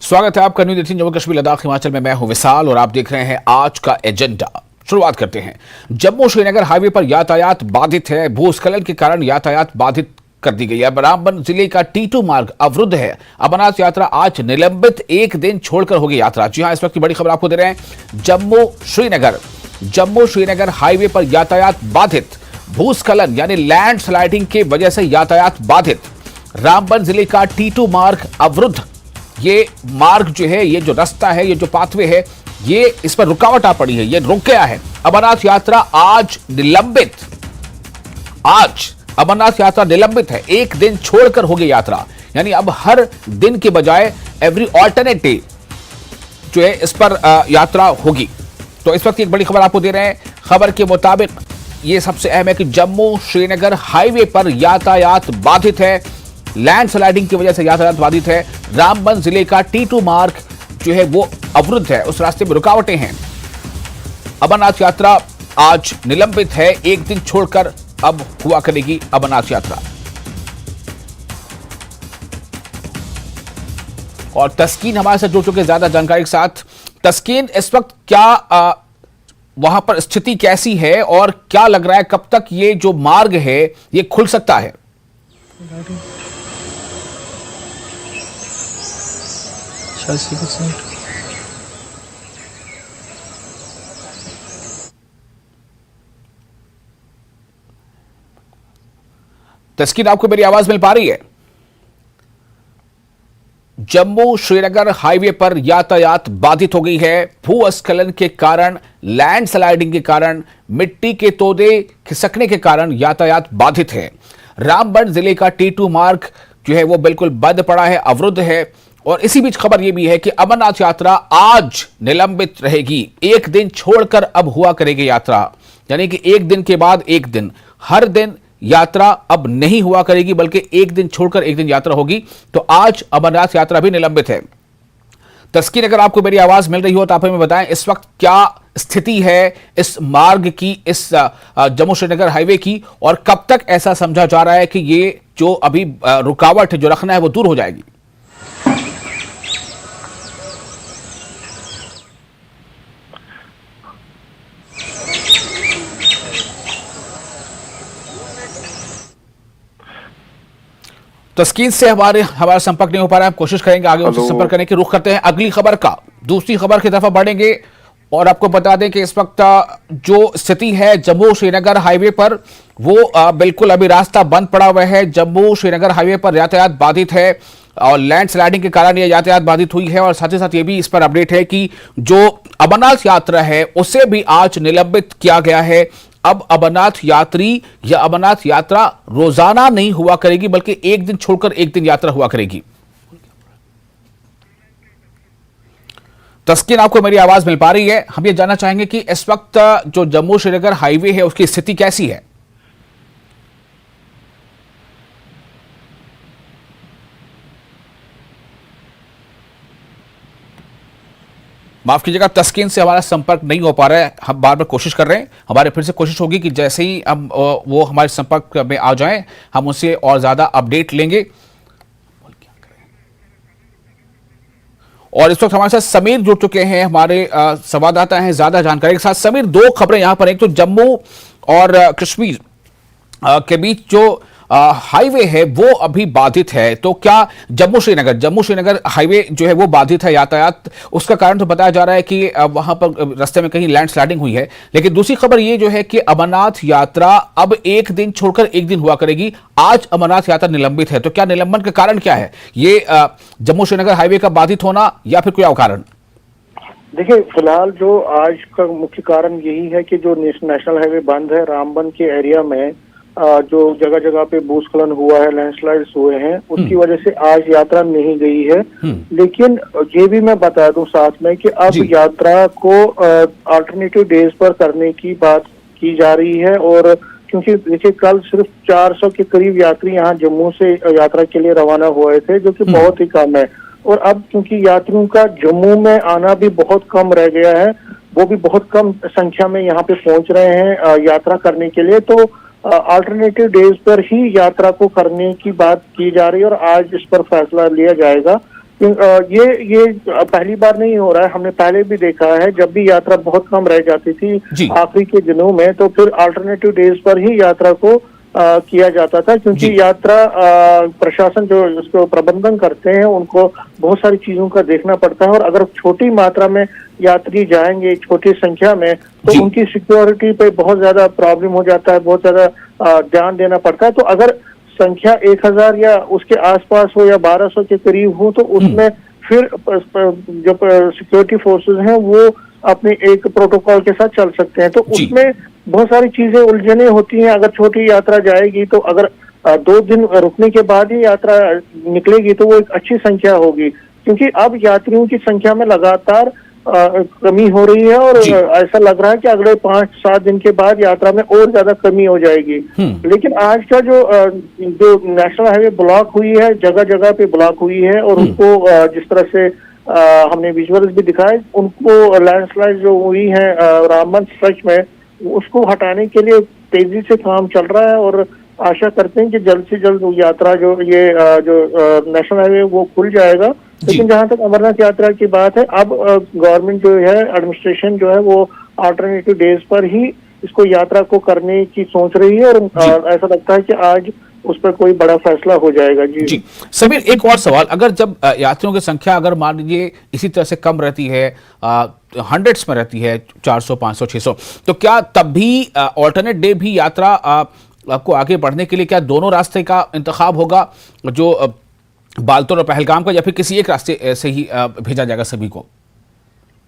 स्वागत है आपका न्यूज़ 18 जम्मू कश्मीर लद्दाख हिमाचल में। मैं हूं विशाल और आप देख रहे हैं आज का एजेंडा। शुरुआत करते हैं। जम्मू श्रीनगर हाईवे पर यातायात बाधित है। भूस्खलन के कारण यातायात बाधित कर दी गई है। रामबन जिले का T2 मार्ग अवरुद्ध है। अमरनाथ यात्रा आज निलंबित, एक दिन छोड़कर होगी यात्रा। जी हां, इस वक्त की बड़ी खबर आपको दे रहे हैं। जम्मू श्रीनगर हाईवे पर यातायात बाधित। भूस्खलन यानी लैंड स्लाइडिंग की वजह से यातायात बाधित। रामबन जिले का T2 मार्ग अवरुद्ध। ये मार्ग जो है, ये जो रास्ता है, ये जो पाथवे है, ये इस पर रुकावट आ पड़ी है, ये रुक गया है। अमरनाथ यात्रा आज निलंबित। आज अमरनाथ यात्रा निलंबित है, एक दिन छोड़कर होगी यात्रा। यानी अब हर दिन के बजाय एवरी ऑल्टरनेट डे जो है इस पर यात्रा होगी। तो इस वक्त एक बड़ी खबर आपको दे रहे हैं। खबर के मुताबिक ये सबसे अहम है कि जम्मू श्रीनगर हाईवे पर यातायात बाधित है। लैंड स्लाइडिंग की वजह से यातायात बाधित है। रामबन जिले का T2 मार्ग जो है वो अवरुद्ध है, उस रास्ते में रुकावटें हैं। अमरनाथ यात्रा आज निलंबित है, एक दिन छोड़कर अब हुआ करेगी अमरनाथ यात्रा। और तस्कीन हमारे साथ जुड़ चुके ज्यादा जानकारी के साथ। तस्कीन, इस वक्त क्या वहां पर स्थिति कैसी है और क्या लग रहा है कब तक ये जो मार्ग है ये खुल सकता है? तस्कीन, आपको मेरी आवाज मिल पा रही है? जम्मू श्रीनगर हाईवे पर यातायात बाधित हो गई है। भूस्खलन के कारण, लैंड स्लाइडिंग के कारण, मिट्टी के तोदे खिसकने के कारण यातायात बाधित है। रामबन जिले का T2 मार्ग जो है वो बिल्कुल बंद पड़ा है, अवरुद्ध है। और इसी बीच खबर यह भी है कि अमरनाथ यात्रा आज निलंबित रहेगी, एक दिन छोड़कर अब हुआ करेगी यात्रा। यानी कि एक दिन के बाद एक दिन, हर दिन यात्रा अब नहीं हुआ करेगी, बल्कि एक दिन छोड़कर एक दिन यात्रा होगी। तो आज अमरनाथ यात्रा भी निलंबित है। तस्कीन, अगर आपको मेरी आवाज मिल रही हो तो आप हमें बताएं इस वक्त क्या स्थिति है इस मार्ग की, इस जम्मू श्रीनगर हाईवे की, और कब तक ऐसा समझा जा रहा है कि ये जो अभी रुकावट जो रखना है वो दूर हो जाएगी? तस्कीन से हमारा संपर्क नहीं हो पा रहा है। हम कोशिश करेंगे आगे उनसे संपर्क करने की। रुख करते हैं अगली खबर का। दूसरी खबर की तरफ बढ़ेंगे और आपको बता दें कि इस वक्त जो स्थिति है जम्मू श्रीनगर हाईवे पर, वो बिल्कुल अभी रास्ता बंद पड़ा हुआ है। जम्मू श्रीनगर हाईवे पर यातायात बाधित है और लैंड स्लाइडिंग के कारण यह यातायात बाधित हुई है। और साथ ही साथ ये भी इस पर अपडेट है कि जो अमरनाथ यात्रा है उसे भी आज निलंबित किया गया है। अब अमरनाथ यात्री या अमरनाथ यात्रा रोजाना नहीं हुआ करेगी, बल्कि एक दिन छोड़कर एक दिन यात्रा हुआ करेगी। तस्कीन, आपको मेरी आवाज मिल पा रही है? हम ये जानना चाहेंगे कि इस वक्त जो जम्मू श्रीनगर हाईवे है उसकी स्थिति कैसी है? माफ कीजिएगा, तस्कीन से हमारा संपर्क नहीं हो पा रहा है। हम बार बार कोशिश कर रहे हैं। हमारे फिर से कोशिश होगी कि जैसे ही हम वो हमारे संपर्क में आ जाएं, हम उनसे और ज्यादा अपडेट लेंगे। और इस वक्त हमारे साथ समीर जुड़ चुके हैं, हमारे संवाददाता हैं ज्यादा जानकारी के साथ। समीर, दो खबरें यहां पर, एक तो जम्मू और कश्मीर के बीच जो हाईवे है वो अभी बाधित है। तो क्या जम्मू श्रीनगर हाईवे जो है वो बाधित है यातायात, उसका कारण तो बताया जा रहा है कि वहां पर रास्ते में कहीं लैंड स्लाइडिंग हुई है। लेकिन दूसरी खबर ये जो है कि अमरनाथ यात्रा अब एक दिन छोड़कर एक दिन हुआ करेगी। आज अमरनाथ यात्रा निलंबित है। तो क्या निलंबन का कारण क्या है? ये जम्मू श्रीनगर हाईवे का बाधित होना या फिर कोई और कारण? देखिए, फिलहाल जो आज का मुख्य कारण यही है कि जो नेशनल हाईवे बंद है, रामबन के एरिया में जो जगह जगह पे भूस्खलन हुआ है, लैंडस्लाइड्स हुए हैं, उसकी वजह से आज यात्रा नहीं गई है। लेकिन ये भी मैं बता दूं साथ में कि अब यात्रा को अल्टरनेटिव डेज पर करने की बात की जा रही है। और क्योंकि देखिए, कल सिर्फ 400 के करीब यात्री यहाँ जम्मू से यात्रा के लिए रवाना हुए थे, जो कि बहुत ही कम है। और अब क्योंकि यात्रियों का जम्मू में आना भी बहुत कम रह गया है, वो भी बहुत कम संख्या में यहाँ पे पहुंच रहे हैं यात्रा करने के लिए, तो अल्टरनेटिव डेज पर ही यात्रा को करने की बात की जा रही है और आज इस पर फैसला लिया जाएगा। ये पहली बार नहीं हो रहा है, हमने पहले भी देखा है। जब भी यात्रा बहुत कम रह जाती थी आखिरी के दिनों में, तो फिर अल्टरनेटिव डेज पर ही यात्रा को किया जाता था, क्योंकि यात्रा प्रशासन जो उसको प्रबंधन करते हैं उनको बहुत सारी चीजों का देखना पड़ता है। और अगर छोटी मात्रा में यात्री जाएंगे, छोटी संख्या में, तो उनकी सिक्योरिटी पे बहुत ज्यादा प्रॉब्लम हो जाता है, बहुत ज्यादा ध्यान देना पड़ता है। तो अगर संख्या 1000 या उसके आसपास हो या 1200 के करीब हो, तो उसमें फिर जो सिक्योरिटी फोर्सेस हैं वो अपने एक प्रोटोकॉल के साथ चल सकते हैं। तो उसमें बहुत सारी चीजें उलझने होती हैं। अगर छोटी यात्रा जाएगी तो अगर 2 दिन रुकने के बाद ही यात्रा निकलेगी तो वो एक अच्छी संख्या होगी, क्योंकि अब यात्रियों की संख्या में लगातार कमी हो रही है और ऐसा लग रहा है कि अगले 5-7 दिन के बाद यात्रा में और ज्यादा कमी हो जाएगी। लेकिन आज का जो नेशनल हाईवे ब्लॉक हुई है, जगह जगह पे ब्लॉक हुई है, और उनको जिस तरह से हमने विजुअल्स भी दिखाए, उनको लैंडस्लाइड जो हुई है रामबन स्ट्रेच में, उसको हटाने के लिए तेजी से काम चल रहा है। और आशा करते हैं कि जल्द से जल्द यात्रा जो नेशनल हाईवे वो खुल जाएगा। लेकिन जहां तक अमरनाथ यात्रा की बात है, अब गवर्नमेंट जो है, एडमिनिस्ट्रेशन जो है, वो अल्टरनेटिव डेज पर ही इसको यात्रा को करने की सोच रही है। और ऐसा लगता है कि आज उस पर कोई बड़ा फैसला हो जाएगा। जी समीर, एक और सवाल, अगर जब यात्रियों की संख्या अगर मान लीजिए इसी तरह से कम रहती है, हंड्रेड्स में रहती है, 400, 500, 600, तो क्या तब भी ऑल्टरनेट डे भी यात्रा आपको आगे बढ़ने के लिए क्या दोनों रास्ते का इंतखाब होगा, जो बालतोर और पहलगाम का, या फिर किसी एक रास्ते से ही भेजा जाएगा सभी को?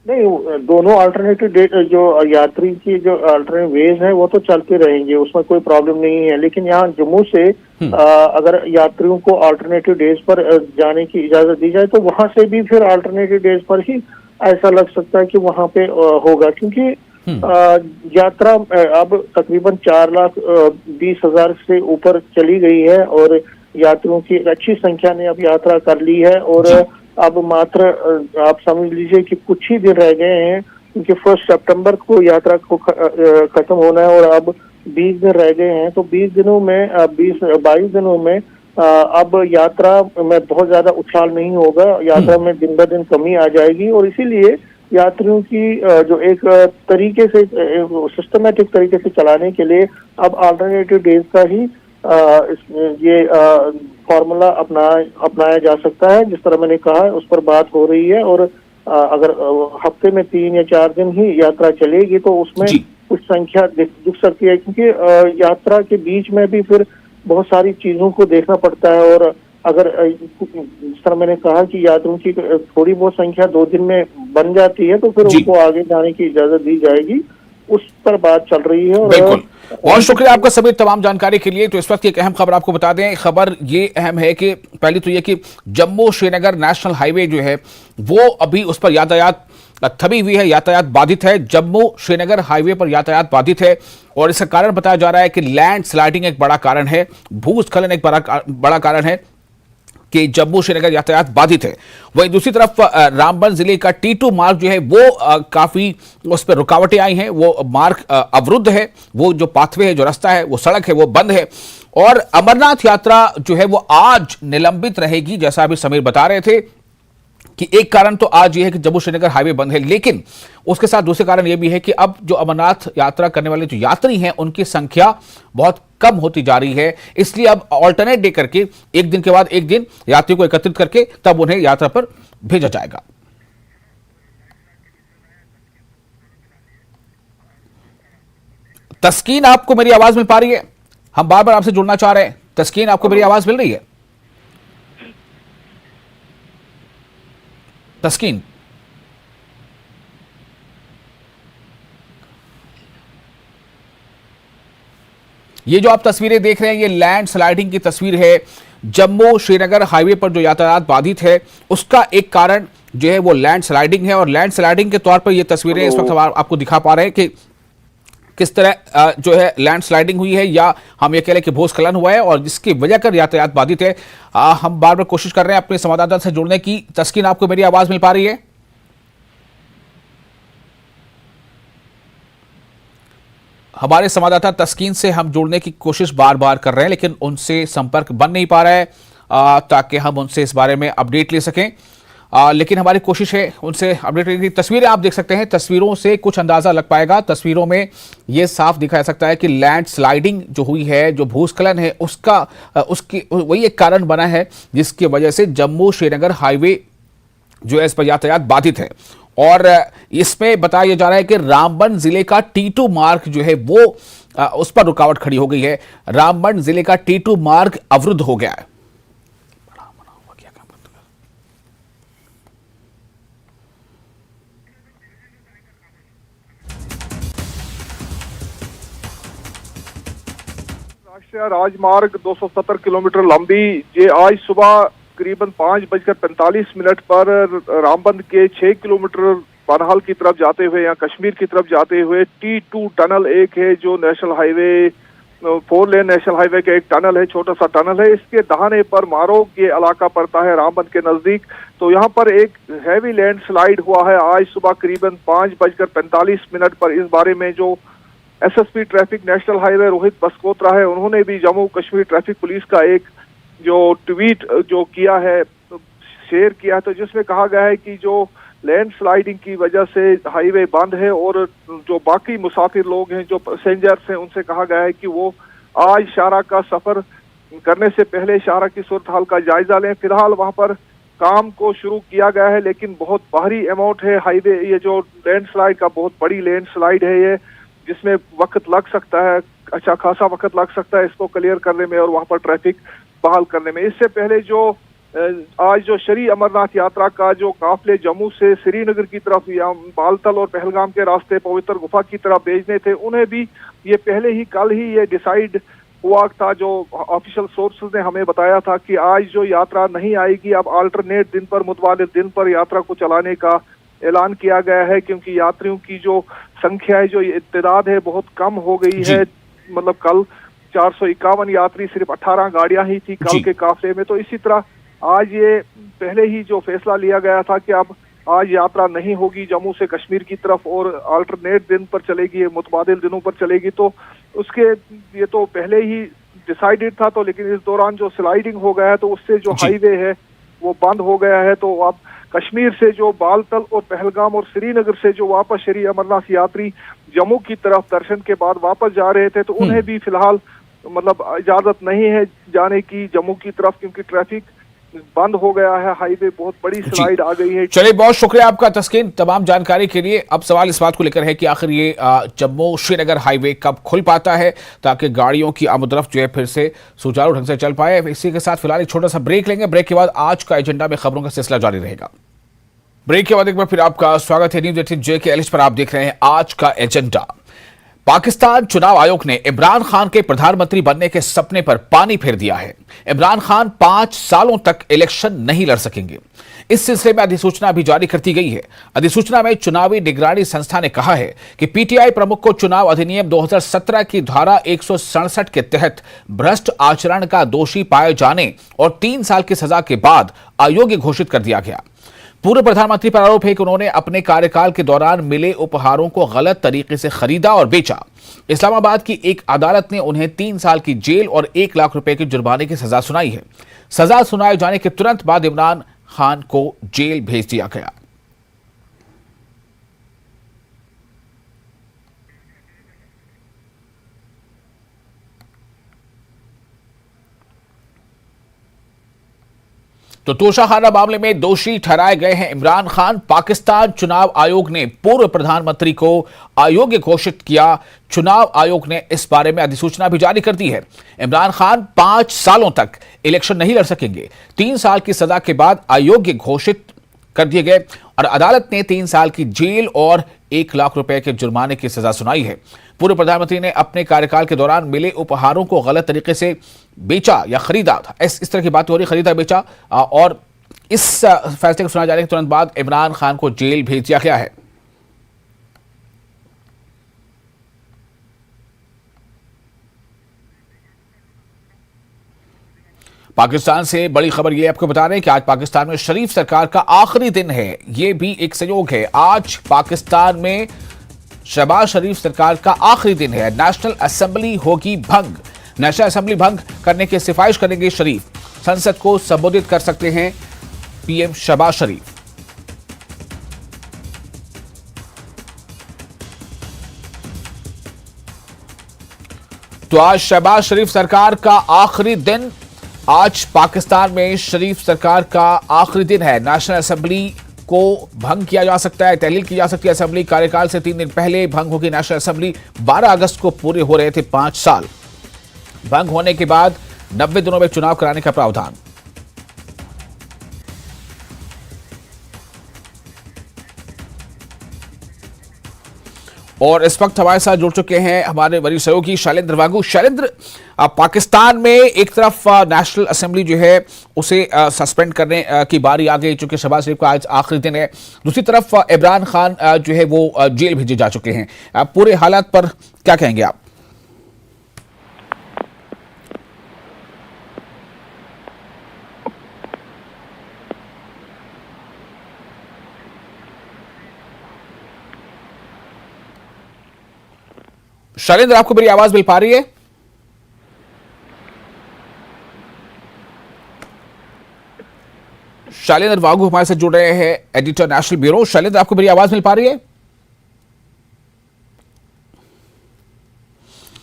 नहीं, दोनों अल्टरनेटिव डेट जो यात्री की जो अल्टरनेटिव वेज है वो तो चलते रहेंगे, उसमें कोई प्रॉब्लम नहीं है। लेकिन यहाँ जम्मू से अगर यात्रियों को अल्टरनेटिव डेज पर जाने की इजाजत दी जाए तो वहां से भी फिर अल्टरनेटिव डेज पर ही ऐसा लग सकता है कि वहां पे होगा, क्योंकि यात्रा अब तकरीबन 4,20,000 से ऊपर चली गई है और यात्रियों की अच्छी संख्या ने अब यात्रा कर ली है। और अब मात्र आप समझ लीजिए कि कुछ ही दिन रह गए हैं, क्योंकि 1 सितंबर को यात्रा को खत्म होना है और अब 20 दिन रह गए हैं। तो 20 दिनों में 22 दिनों में अब यात्रा में बहुत ज्यादा उछाल नहीं होगा, यात्रा में दिन ब दिन कमी आ जाएगी। और इसीलिए यात्रियों की जो एक तरीके से सिस्टमेटिक तरीके से चलाने के लिए अब अल्टरनेटिव डेज का ही ये फॉर्मूला अपनाया जा सकता है। जिस तरह मैंने कहा उस पर बात हो रही है। और अगर हफ्ते में 3 या 4 दिन ही यात्रा चलेगी तो उसमें कुछ संख्या दिख सकती है, क्योंकि यात्रा के बीच में भी फिर बहुत सारी चीजों को देखना पड़ता है। और अगर जिस तरह मैंने कहा कि यात्रियों की थोड़ी बहुत संख्या 2 दिन में बन जाती है तो फिर उनको आगे जाने की इजाजत दी जाएगी, उस पर बात चल रही है। और बहुत शुक्रिया आपका सभी तमाम जानकारी के लिए। तो इस वक्त की एक अहम खबर आपको बता दें। खबर ये अहम है कि पहली तो ये कि जम्मू श्रीनगर नेशनल हाईवे जो है वो अभी उस पर यातायात थमी हुई है, यातायात बाधित है। जम्मू श्रीनगर हाईवे पर यातायात बाधित है और इसका कारण बताया जा रहा है कि लैंड स्लाइडिंग एक बड़ा कारण है, भूस्खलन एक बड़ा कारण है कि जम्मू श्रीनगर यातायात बाधित है। वहीं दूसरी तरफ रामबन जिले का T2 मार्ग जो है वो काफी उस पर रुकावटें आई हैं, वो मार्ग अवरुद्ध है, वो जो पाथवे है, जो रास्ता है, वो सड़क है, वो बंद है। और अमरनाथ यात्रा जो है वो आज निलंबित रहेगी, जैसा अभी समीर बता रहे थे कि एक कारण तो आज ये है कि जम्मू श्रीनगर हाईवे बंद है, लेकिन उसके साथ दूसरे कारण ये भी है कि अब जो अमरनाथ यात्रा करने वाले जो यात्री हैं उनकी संख्या बहुत कम होती जा रही है। इसलिए अब ऑल्टरनेट डे करके एक दिन के बाद एक दिन यात्रियों को एकत्रित करके तब उन्हें यात्रा पर भेजा जाएगा। तस्कीन, आपको मेरी आवाज मिल पा रही है? हम बार बार आपसे जुड़ना चाह रहे हैं। तस्कीन, आपको मेरी आवाज मिल रही है? तस्कीन, ये जो आप तस्वीरें देख रहे हैं ये लैंड स्लाइडिंग की तस्वीर है। जम्मू श्रीनगर हाईवे पर जो यातायात बाधित है उसका एक कारण जो है वो लैंड स्लाइडिंग है। और लैंड स्लाइडिंग के तौर पर ये तस्वीरें इस वक्त हम आपको दिखा पा रहे हैं कि किस तरह जो है लैंड स्लाइडिंग हुई है, या हम ये कह लें कि भूस्खलन हुआ है और जिसकी वजह कर यातायात बाधित है। हम बार बार कोशिश कर रहे हैं अपने संवाददाता से जुड़ने की। तस्कीन, आपको मेरी आवाज मिल पा रही है? हमारे संवाददाता तस्कीन से हम जुड़ने की कोशिश बार बार कर रहे हैं, लेकिन उनसे संपर्क बन नहीं पा रहा है ताकि हम उनसे इस बारे में अपडेट ले सकें। लेकिन हमारी कोशिश है उनसे अपडेट करने की। तस्वीरें आप देख सकते हैं, तस्वीरों से कुछ अंदाजा लग पाएगा। तस्वीरों में ये साफ दिखा सकता है कि लैंड स्लाइडिंग जो हुई है, जो भूस्खलन है, उसकी वही एक कारण बना है जिसकी वजह से जम्मू श्रीनगर हाईवे जो है इस पर यातायात बाधित है। और इसमें बताया जा रहा है कि रामबन जिले का T2 मार्ग जो है वो उस पर रुकावट खड़ी हो गई है। रामबन जिले का T2 मार्ग अवरुद्ध हो गया है। राष्ट्रीय राजमार्ग 270 किलोमीटर लंबी ये आज सुबह करीबन 5:45 पर रामबंद के 6 किलोमीटर बनहाल की तरफ जाते हुए या कश्मीर की तरफ जाते हुए T2 टनल एक है जो national highway 4 lane national highway का एक टनल है, छोटा सा टनल है। इसके दहाने पर मारो ये इलाका पड़ता है रामबंद के नजदीक। तो यहाँ पर एक हैवी लैंडस्लाइड हुआ है आज सुबह करीबन 5:45 पर। इस बारे में जो SSP traffic national highway Rohit Baskotra है, उन्होंने भी जम्मू कश्मीर ट्रैफिक पुलिस का एक जो ट्वीट जो किया है, शेयर किया है, तो जिसमें कहा गया है कि जो लैंडस्लाइडिंग की वजह से हाईवे बंद है और जो बाकी मुसाफिर लोग हैं, जो पैसेंजर्स हैं, उनसे कहा गया है कि वो आज शाहरा का सफर करने से पहले शाहरा की सूरत हाल का जायजा लें। फिलहाल वहां पर काम को शुरू किया गया है, लेकिन बहुत भारी अमाउंट है हाईवे, ये जो लैंडस्लाइड का बहुत बड़ी लैंडस्लाइड है ये, जिसमें वक्त लग सकता है, अच्छा खासा वक्त लग सकता है इसको क्लियर करने में और वहां पर ट्रैफिक बहाल करने में। इससे पहले जो आज जो श्री अमरनाथ यात्रा का जो काफिले जम्मू से श्रीनगर की तरफ या बालतल और पहलगाम के रास्ते पवित्र गुफा की तरफ भेजने थे, उन्हें भी ये पहले ही कल ही ये डिसाइड हुआ था। जो ऑफिशियल सोर्सेज ने हमें बताया था कि आज जो यात्रा नहीं आएगी, अब अल्टरनेट दिन पर मुतबादिल दिन पर यात्रा को चलाने का ऐलान किया गया है, क्योंकि यात्रियों की जो संख्या है, जो इत्तेदाद है, बहुत कम हो गई है। मतलब कल 451 यात्री, सिर्फ 18 गाड़ियां ही थी कल के काफिले में। तो इसी तरह आज ये पहले ही जो फैसला लिया गया था कि अब आज यात्रा नहीं होगी जम्मू से कश्मीर की तरफ और अल्टरनेट दिन पर चलेगी, मुतबादिल दिनों पर चलेगी, तो उसके ये तो पहले ही डिसाइडेड था। तो लेकिन इस दौरान जो स्लाइडिंग हो गया है, तो उससे जो हाईवे है वो बंद हो गया है। तो अब कश्मीर से जो बालतल और पहलगाम और श्रीनगर से जो वापस श्री अमरनाथ यात्री जम्मू की तरफ दर्शन के बाद वापस जा रहे थे, तो उन्हें भी फिलहाल मतलब इजाजत नहीं है जाने की जम्मू की तरफ, क्योंकि ट्रैफिक बंद हो गया है, हाईवे बहुत बड़ी स्लाइड आ गई है। चलिए, बहुत शुक्रिया आपका तस्कीन तमाम जानकारी के लिए। अब सवाल इस बात को लेकर है कि आखिर ये जम्मू श्रीनगर हाईवे कब खुल पाता है ताकि गाड़ियों की आमदरफ्त जो है फिर से सुचारू ढंग से चल पाए। इसी के साथ फिलहाल एक छोटा सा ब्रेक लेंगे। ब्रेक के बाद आज का एजेंडा में खबरों का सिलसिला जारी रहेगा। ब्रेक के बाद एक बार फिर आपका स्वागत है। न्यूज़ 18 JKLH पर आप देख रहे हैं आज का एजेंडा। पाकिस्तान चुनाव आयोग ने इमरान खान के प्रधानमंत्री बनने के सपने पर पानी फेर दिया है। इमरान खान 5 सालों तक इलेक्शन नहीं लड़ सकेंगे। इस सिलसिले में अधिसूचना भी जारी कर दी गई है। अधिसूचना में चुनावी निगरानी संस्था ने कहा है कि PTI प्रमुख को चुनाव अधिनियम 2017 की धारा 167 के तहत भ्रष्ट आचरण का दोषी पाए जाने और 3 साल की सजा के बाद अयोग्य घोषित कर दिया गया। पूर्व प्रधानमंत्री पर आरोप है कि उन्होंने अपने कार्यकाल के दौरान मिले उपहारों को गलत तरीके से खरीदा और बेचा। इस्लामाबाद की एक अदालत ने उन्हें 3 साल की जेल और 1 लाख रुपए के जुर्माने की सजा सुनाई है। सजा सुनाए जाने के तुरंत बाद इमरान खान को जेल भेज दिया गया। तो तोशाखाना मामले में दोषी ठहराए गए हैं इमरान खान। पाकिस्तान चुनाव आयोग ने पूर्व प्रधानमंत्री को अयोग्य घोषित किया। चुनाव आयोग ने इस बारे में अधिसूचना भी जारी कर दी है। इमरान खान 5 सालों तक इलेक्शन नहीं लड़ सकेंगे। 3 साल की सजा के बाद अयोग्य घोषित कर दिए गए और अदालत ने 3 साल की जेल और 1 लाख रुपए के जुर्माने की सजा सुनाई है। पूर्व प्रधानमंत्री ने अपने कार्यकाल के दौरान मिले उपहारों को गलत तरीके से बेचा या खरीदा था। इस तरह की बात हो रही, खरीदा बेचा। और इस फैसले को सुनाए जाने के तुरंत बाद इमरान खान को जेल भेज दिया गया है। पाकिस्तान से बड़ी खबर यह आपको बता रहे हैं कि आज पाकिस्तान में शरीफ सरकार का आखिरी दिन है। यह भी एक संयोग है। आज पाकिस्तान में शहबाज शरीफ सरकार का आखिरी दिन है। नेशनल असेंबली होगी भंग। नेशनल असेंबली भंग करने की सिफारिश करेंगे शरीफ। संसद को संबोधित कर सकते हैं PM शहबाज शरीफ। तो आज शहबाज शरीफ सरकार का आखिरी दिन। आज पाकिस्तान में शरीफ सरकार का आखिरी दिन है। नेशनल असेंबली को भंग किया जा सकता है, तहलील की जा सकती है। असेंबली कार्यकाल से 3 दिन पहले भंग होगी नेशनल असेंबली। 12 अगस्त को पूरे हो रहे थे 5 साल। भंग होने के बाद 90 दिनों में चुनाव कराने का प्रावधान। और इस वक्त हमारे साथ जुड़ चुके हैं हमारे वरिष्ठ सहयोगी शैलेंद्र वांगू। शैलेंद्र, पाकिस्तान में एक तरफ नेशनल असेंबली जो है उसे सस्पेंड करने की बारी आ गई, चूंकि शहबाज शरीफ का आज आखिरी दिन है। दूसरी तरफ इमरान खान जो है वो जेल भेजे जा चुके हैं। पूरे हालात पर क्या कहेंगे आप? शैलेंद्र, आपको मेरी आवाज मिल पा रही है? शैलेंद्र वांगू हमारे साथ जुड़ रहे हैं, एडिटर नेशनल ब्यूरो। शैलेंद्र, आपको मेरी आवाज मिल पा रही है?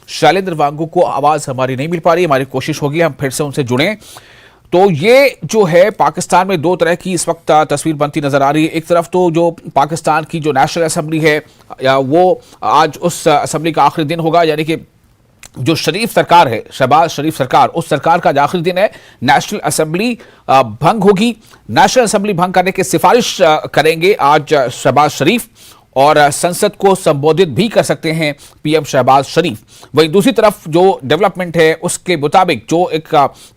शैलेंद्र वांगू को आवाज हमारी नहीं मिल पा रही है। हमारी कोशिश होगी हम फिर से उनसे जुड़ें। तो ये जो है पाकिस्तान में दो तरह की इस वक्त तस्वीर बनती नजर आ रही है। एक तरफ तो जो पाकिस्तान की जो नेशनल असेंबली है वो आज उस असेंबली का आखिरी दिन होगा, यानी कि जो शरीफ सरकार है, शहबाज शरीफ सरकार, उस सरकार का आखिरी दिन है। नेशनल असेंबली भंग होगी। नेशनल असेंबली भंग करने की सिफारिश करेंगे आज शहबाज शरीफ और संसद को संबोधित भी कर सकते हैं पीएम शहबाज शरीफ। वहीं दूसरी तरफ जो डेवलपमेंट है उसके मुताबिक जो एक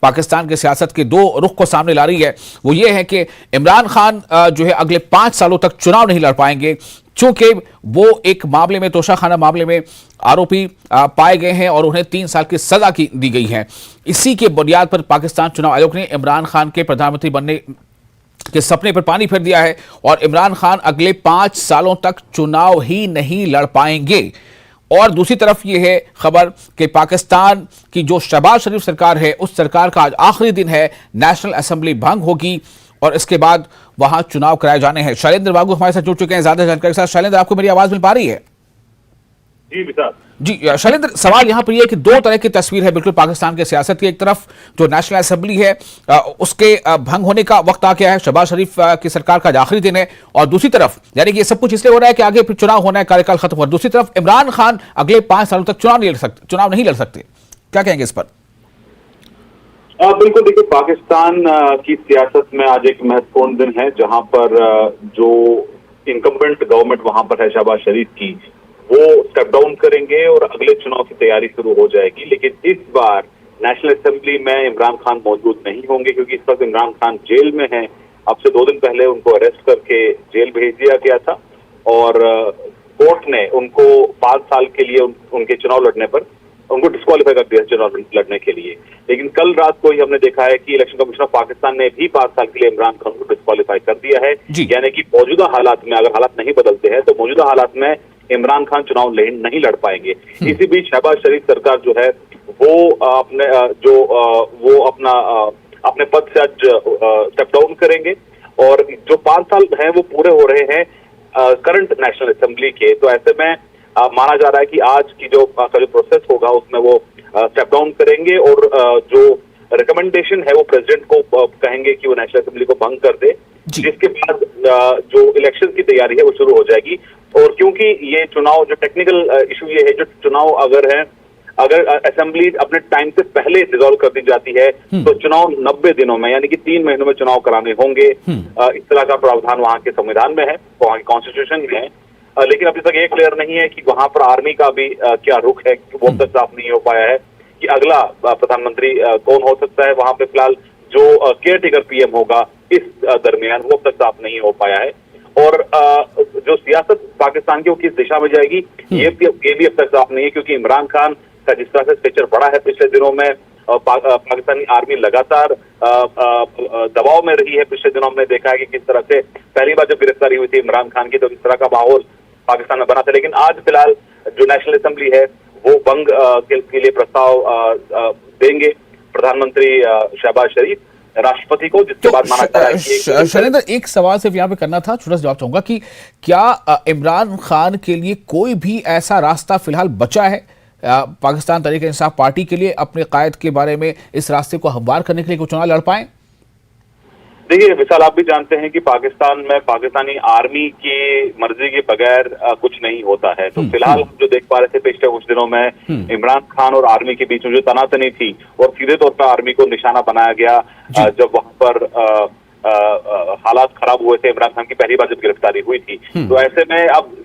पाकिस्तान की सियासत के दो रुख को सामने ला रही है वो ये है कि इमरान खान जो है अगले 5 सालों तक चुनाव नहीं लड़ पाएंगे, चूंकि वो एक मामले में, तोशाखाना मामले में आरोपी पाए गए हैं और उन्हें 3 साल की सजा की दी गई है। इसी के बुनियाद पर पाकिस्तान चुनाव आयोग ने इमरान खान के प्रधानमंत्री बनने के सपने पर पानी फेर दिया है और इमरान खान अगले 5 सालों तक चुनाव ही नहीं लड़ पाएंगे। और दूसरी तरफ यह है खबर कि पाकिस्तान की जो शहबाज शरीफ सरकार है उस सरकार का आज आखिरी दिन है। नेशनल असेंबली भंग होगी और इसके बाद वहां चुनाव कराए जाने हैं। शैलेंद्र वांगू हमारे साथ जुड़ चुके हैं ज्यादा जानकारी के साथ। शैलेंद्र, आपको मेरी आवाज मिल पा रही है? जी विशाल। जी शैलेंद्र, सवाल यहां पर यह है कि दो तरह की तस्वीर है बिल्कुल पाकिस्तान की सियासत की। एक तरफ जो नेशनल असेंबली है उसके भंग होने का वक्त आ गया है, शहबाज शरीफ की सरकार का आखिरी दिन है। और दूसरी तरफ यानी कि ये सब कुछ इसलिए हो रहा है कि आगे फिर चुनाव होना है, कार्यकाल खत्म हुआ। दूसरी तरफ इमरान खान अगले 5 सालों तक चुनाव नहीं लड़ सकते। क्या कहेंगे इस पर? बिल्कुल, देखिए पाकिस्तान की सियासत में आज एक महत्वपूर्ण दिन है जहां पर जो इनकम्बेंट गवर्नमेंट वहां पर है शहबाज शरीफ की, वो स्टेप डाउन करेंगे और अगले चुनाव की तैयारी शुरू हो जाएगी। लेकिन इस बार नेशनल असेंबली में इमरान खान मौजूद नहीं होंगे क्योंकि इस वक्त इमरान खान जेल में हैं। अब से 2 दिन पहले उनको अरेस्ट करके जेल भेज दिया गया था और कोर्ट ने उनको 5 साल के लिए उनके चुनाव लड़ने पर उनको डिस्क्वालीफाई कर दिया चुनाव लड़ने के लिए। लेकिन कल रात को ही हमने देखा है कि इलेक्शन कमीशन ऑफ पाकिस्तान ने भी 5 साल के लिए इमरान खान को डिस्क्वालीफाई कर दिया है। यानी कि मौजूदा हालात में, अगर हालात नहीं बदलते हैं तो मौजूदा हालात में इमरान खान चुनाव नहीं लड़ पाएंगे। इसी बीच शहबाज शरीफ सरकार जो है वो अपने पद से आज स्टेप डाउन करेंगे और जो 5 साल हैं वो पूरे हो रहे हैं करंट नेशनल असेंबली के। तो ऐसे में माना जा रहा है कि आज की जो प्रोसेस होगा उसमें वो स्टेप डाउन करेंगे और जो रिकमेंडेशन है वो प्रेसिडेंट को कहेंगे कि वो नेशनल असेंबली को भंग कर दे, जिसके बाद जो इलेक्शन की तैयारी है वो शुरू हो जाएगी। और क्योंकि ये चुनाव, जो टेक्निकल इशू ये है, जो चुनाव अगर असेंबली अपने टाइम से पहले डिसॉल्व कर दी जाती है तो चुनाव 90 दिनों में यानी कि 3 महीनों में चुनाव कराने होंगे। इस तरह का प्रावधान वहां के संविधान में है, वहां की कॉन्स्टिट्यूशन में है। लेकिन अभी तक ये क्लियर नहीं है कि वहां पर आर्मी का भी क्या रुख है, वो अब तक साफ नहीं हो पाया है कि अगला प्रधानमंत्री कौन हो सकता है। वहां पे फिलहाल जो केयर टेकर पीएम होगा इस दरमियान वो अब तक साफ नहीं हो पाया है। और जो सियासत पाकिस्तान की वो किस दिशा में जाएगी ये भी अब तक साफ नहीं है, क्योंकि इमरान खान का जिस तरह से स्टेचर बढ़ा है पिछले दिनों में, पाकिस्तानी आर्मी लगातार दबाव में रही है। पिछले दिनों हमने देखा है कि किस तरह से पहली बार जब गिरफ्तारी हुई थी इमरान खान की तो इस तरह का माहौल पाकिस्तान में बना था। लेकिन आज फिलहाल जो नेशनल असेंबली है वो भंग के लिए प्रस्ताव देंगे प्रधानमंत्री शहबाज शरीफ राष्ट्रपति को, जिसके बाद माना जा रहा है। शैलेंद्र, एक सवाल सिर्फ यहाँ पे करना था, छोटा सा जवाब चाहूंगा कि क्या इमरान खान के लिए कोई भी ऐसा रास्ता फिलहाल बचा है पाकिस्तान तहरीक इंसाफ पार्टी के लिए अपने कायद के बारे में इस रास्ते को हमवार करने के लिए कोई चुनाव लड़ पाए? देखिए विशाल, आप भी जानते हैं कि पाकिस्तान में पाकिस्तानी आर्मी की मर्जी के बगैर कुछ नहीं होता है। तो फिलहाल हम जो देख पा रहे थे पिछले कुछ दिनों में इमरान खान और आर्मी के बीच में जो तनातनी थी और सीधे तौर पर आर्मी को निशाना बनाया गया जब वहां पर हालात खराब हुए थे। इमरान खान की पहली बार जब गिरफ्तारी हुई थी, तो ऐसे में अब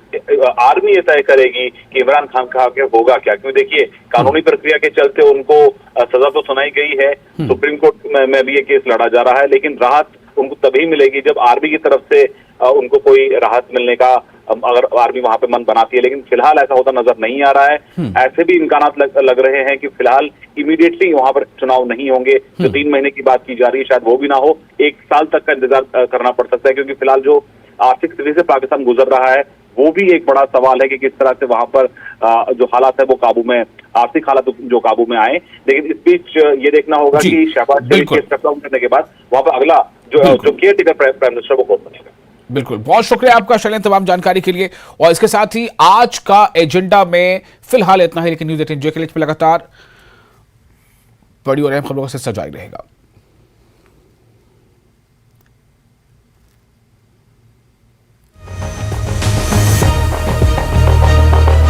आर्मी ये तय करेगी कि इमरान खान का आगे होगा क्या, क्योंकि देखिए कानूनी प्रक्रिया के चलते उनको सजा तो सुनाई गई है, सुप्रीम कोर्ट में भी ये केस लड़ा जा रहा है, लेकिन राहत उनको तभी मिलेगी जब आर्मी की तरफ से उनको कोई राहत मिलने का, अगर आर्मी वहां पे मन बनाती है। लेकिन फिलहाल ऐसा होता नजर नहीं आ रहा है। ऐसे भी इम्कानात लग रहे हैं कि फिलहाल इमीडिएटली वहां पर चुनाव नहीं होंगे। जो 3 महीने की बात की जा रही है शायद वो भी ना हो, 1 साल तक का इंतजार करना पड़ सकता है, क्योंकि फिलहाल जो आर्थिक स्थिति से पाकिस्तान गुजर रहा है वो भी एक बड़ा सवाल है कि किस तरह से वहां पर जो हालात है वो काबू में, आर्थिक हालात जो काबू में आए। लेकिन इस बीच ये देखना होगा कि शहबाज शरीफ के स्टेप डाउन करने के बाद वहां पर अगला जो केयर टेकर प्राइम मिनिस्टर वो कौन बनेगा। बिल्कुल, बहुत शुक्रिया आपका शैलेंद्र तमाम जानकारी के लिए। और इसके साथ ही आज का एजेंडा में फिलहाल इतना ही, लेकिन न्यूज़ 18 जे के लिए लगातार बड़ी और अहम खबरों से सजाई रहेगा।